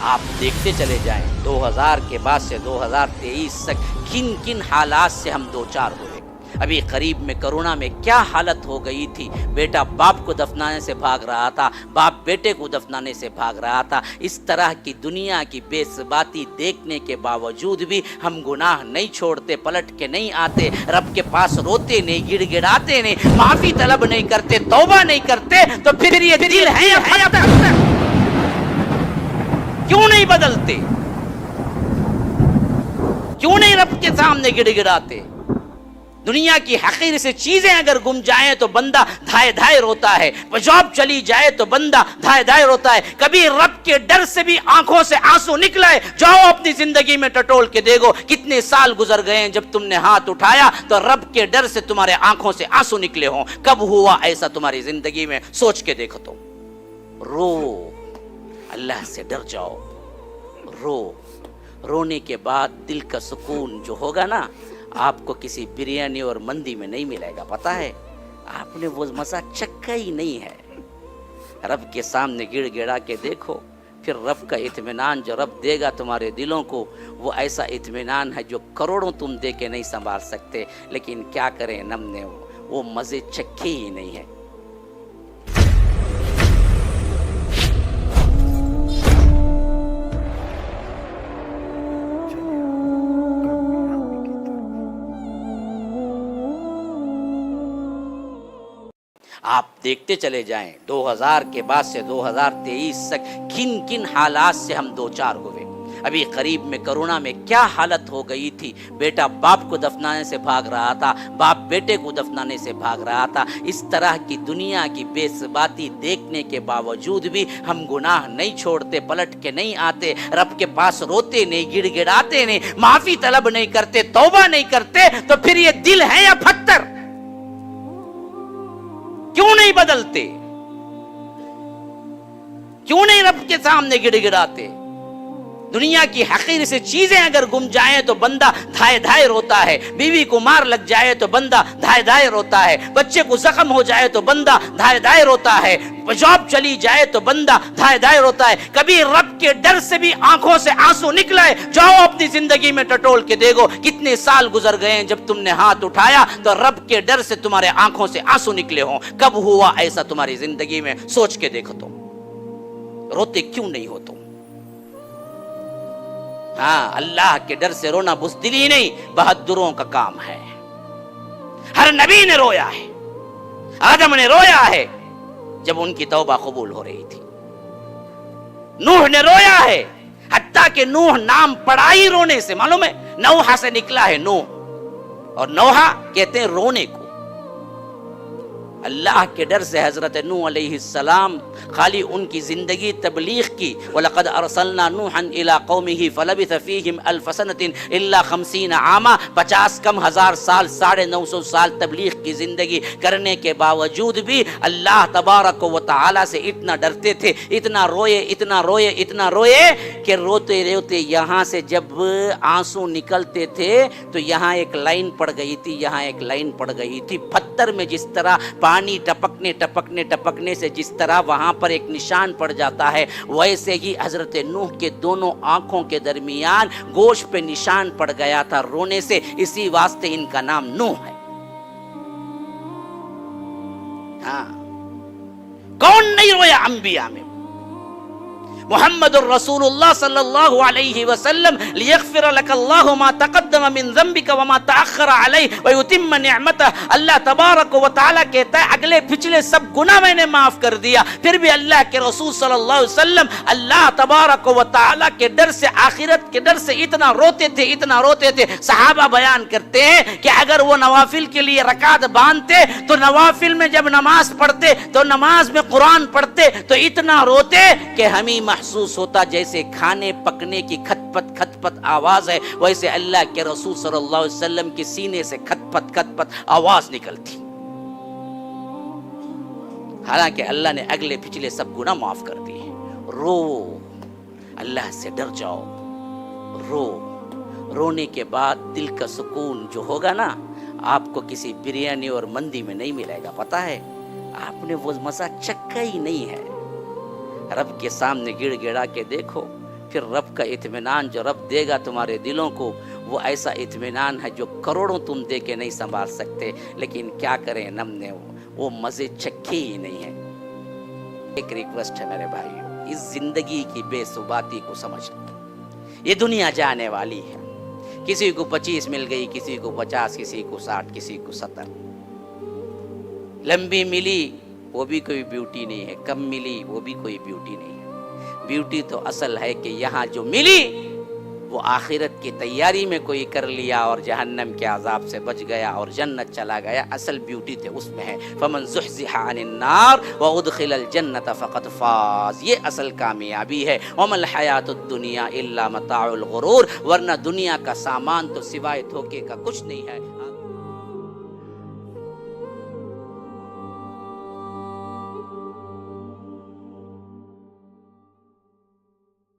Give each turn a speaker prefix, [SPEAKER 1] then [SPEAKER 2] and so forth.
[SPEAKER 1] آپ دیکھتے چلے جائیں 2000 کے بعد سے 2023 تک کن کن حالات سے ہم دوچار ہوئے۔ ابھی قریب میں کرونا میں کیا حالت ہو گئی تھی، بیٹا باپ کو دفنانے سے بھاگ رہا تھا، باپ بیٹے کو دفنانے سے بھاگ رہا تھا۔ اس طرح کی دنیا کی بے ثباتی دیکھنے کے باوجود بھی ہم گناہ نہیں چھوڑتے، پلٹ کے نہیں آتے، رب کے پاس روتے نہیں، گڑ گڑاتے نہیں، معافی طلب نہیں کرتے، توبہ نہیں کرتے، تو پھر یہ دل ہے یا پتھر کیوں نہیں بدلتے؟ کیوں نہیں رب کے سامنے گڑ گڑاتے؟ دنیا کی حقیر سے چیزیں اگر گم جائیں تو بندہ دھائے دھائے روتا ہے، جاب چلی جائے تو بندہ دھائے دھائے روتا ہے، کبھی رب کے ڈر سے بھی آنکھوں سے آنسو نکلا ہے؟ جاؤ اپنی زندگی میں ٹٹول کے دیکھو، کتنے سال گزر گئے ہیں جب تم نے ہاتھ اٹھایا تو رب کے ڈر سے تمہارے آنکھوں سے آنسو نکلے ہوں؟ کب ہوا ایسا تمہاری زندگی میں؟ سوچ کے دیکھو تو۔ رو، اللہ سے ڈر جاؤ، رو۔ رونے کے بعد دل کا سکون جو ہوگا نا، آپ کو کسی بریانی اور مندی میں نہیں ملے گا، پتہ ہے؟ آپ نے وہ مزہ چکھا ہی نہیں ہے۔ رب کے سامنے گڑ گڑا کے دیکھو، پھر رب کا اطمینان جو رب دے گا تمہارے دلوں کو، وہ ایسا اطمینان ہے جو کروڑوں تم دے کے نہیں سنبھال سکتے۔ لیکن کیا کریں، نم نے وہ مزے چکھے ہی نہیں ہیں۔ آپ دیکھتے چلے جائیں 2000 کے بعد سے 2023 تک کن کن حالات سے ہم دوچار ہوئے۔ ابھی قریب میں کرونا میں کیا حالت ہو گئی تھی، بیٹا باپ کو دفنانے سے بھاگ رہا تھا، باپ بیٹے کو دفنانے سے بھاگ رہا تھا۔ اس طرح کی دنیا کی بے ثباتی دیکھنے کے باوجود بھی ہم گناہ نہیں چھوڑتے، پلٹ کے نہیں آتے، رب کے پاس روتے نہیں، گڑ گڑاتے نہیں، معافی طلب نہیں کرتے، توبہ نہیں کرتے، تو پھر یہ دل ہے یا پتھر کیوں نہیں بدلتے؟ کیوں نہیں رب کے سامنے گڑ گڑاتے؟ دنیا کی حقیر سے چیزیں اگر گم جائیں تو بندہ دھائے دھائے روتا ہے، بیوی کو مار لگ جائے تو بندہ دھائے دھائے روتا ہے، بچے کو زخم ہو جائے تو بندہ دھائے دھائے روتا ہے، جاب چلی جائے تو بندہ دھائے دھائے روتا ہے، کبھی رب کے ڈر سے بھی آنکھوں سے آنسو نکلا ہے؟ جاؤ اپنی زندگی میں ٹٹول کے دیکھو، کتنے سال گزر گئے ہیں جب تم نے ہاتھ اٹھایا تو رب کے ڈر سے تمہارے آنکھوں سے آنسو نکلے ہوں؟ کب ہوا ایسا تمہاری زندگی میں؟ سوچ کے دیکھو تو۔ روتے کیوں نہیں ہو تم؟ ہاں، اللہ کے ڈر سے رونا بزدلی نہیں، بہادروں کا کام ہے۔ ہر نبی نے رویا ہے، آدم نے رویا ہے جب ان کی توبہ قبول ہو رہی تھی، نوح نے رویا ہے، حتیٰ کہ نوح نام پڑا ہی رونے سے، معلوم ہے نوحہ سے نکلا ہے نوح، اور نوحہ کہتے ہیں رونے کو۔ اللہ کے ڈر سے حضرت نوح علیہ السلام خالی ان کی زندگی تبلیغ کی، وَلَقَدْ أَرْسَلْنَا نُوحًا إِلَىٰ قَوْمِهِ فَلَبِثَ فِيهِمْ أَلْفَ سَنَةٍ إِلَّا 50 عَامًا، 50 کم ہزار سال، 950 سال تبلیغ کی زندگی کرنے کے باوجود بھی اللہ تبارک و تعالی سے اتنا ڈرتے تھے، اتنا روئے اتنا روئے اتنا روئے کہ روتے روتے یہاں سے جب آنسو نکلتے تھے تو یہاں ایک لائن پڑ گئی تھی، یہاں ایک لائن پڑ گئی تھی، پتھر میں جس طرح پانی ٹپکنے ٹپکنے ٹپکنے سے جس طرح وہاں پر ایک نشان پڑ جاتا ہے، ویسے ہی حضرت نوح کے دونوں آنکھوں کے درمیان گوشت پہ نشان پڑ گیا تھا رونے سے، اسی واسطے ان کا نام نوح ہے۔ ہاں، کون نہیں رویا انبیاء میں؟ محمد الرسول اللہ صلی اللہ علیہ وسلم لیغفر لک اللہ ما تقدم من ذنبک وما تأخر علیہ ویتم نعمتہ، اللہ تبارک و تعالیٰ کہتا ہے اگلے پچھلے سب گناہ میں نے معاف کر دیا۔ پھر بھی اللہ کے رسول صلی اللہ علیہ وسلم اللہ تبارک و تعالیٰ کے ڈر سے، آخرت کے ڈر سے اتنا روتے تھے اتنا روتے تھے، صحابہ بیان کرتے ہیں کہ اگر وہ نوافل کے لیے رکعت باندھتے تو نوافل میں جب نماز پڑھتے تو نماز میں قرآن پڑھتے تو اتنا روتے کہ ہمیں محسوس ہوتا جیسے کھانے پکنے کی کھٹ پٹ آواز ہے، ویسے اللہ کے رسول صلی اللہ علیہ وسلم کے سینے سے کھٹ پٹ آواز نکلتی۔ حالانکہ اللہ نے اگلے پچھلے سب گناہ معاف کر دیے۔ رو، اللہ سے ڈر جاؤ، رو۔ رونے کے بعد دل کا سکون جو ہوگا نا، آپ کو کسی بریانی اور مندی میں نہیں ملے گا، پتہ ہے؟ آپ نے وہ مزہ چکھا ہی نہیں ہے۔ رب کے سامنے گڑ گڑا کے دیکھو، پھر رب کا اطمینان جو رب دے گا تمہارے دلوں کو، وہ ایسا اطمینان ہے جو کروڑوں تم دے کے نہیں سنبھال سکتے، لیکن کیا کریں نم نے وہ مزے چکھے ہی نہیں ہیں۔ ایک ریکویسٹ ہے میرے بھائیو، اس زندگی کی بے ثباتی کو سمجھ لیں۔ یہ دنیا جانے والی ہے، کسی کو 25 مل گئی، کسی کو 50، کسی کو 60، کسی کو 70۔ لمبی ملی وہ بھی کوئی بیوٹی نہیں ہے، کم ملی وہ بھی کوئی بیوٹی نہیں ہے۔ بیوٹی تو اصل ہے کہ یہاں جو ملی وہ آخرت کی تیاری میں کوئی کر لیا اور جہنم کے عذاب سے بچ گیا اور جنت چلا گیا، اصل بیوٹی تو اس میں ہے۔ فمن زحزح عن النار وادخل الجنت فقد فاز، یہ اصل کامیابی ہے۔ وما الحیات الدنیا الا متاع الغرور، ورنہ دنیا کا سامان تو سوائے دھوکے کا کچھ نہیں ہے۔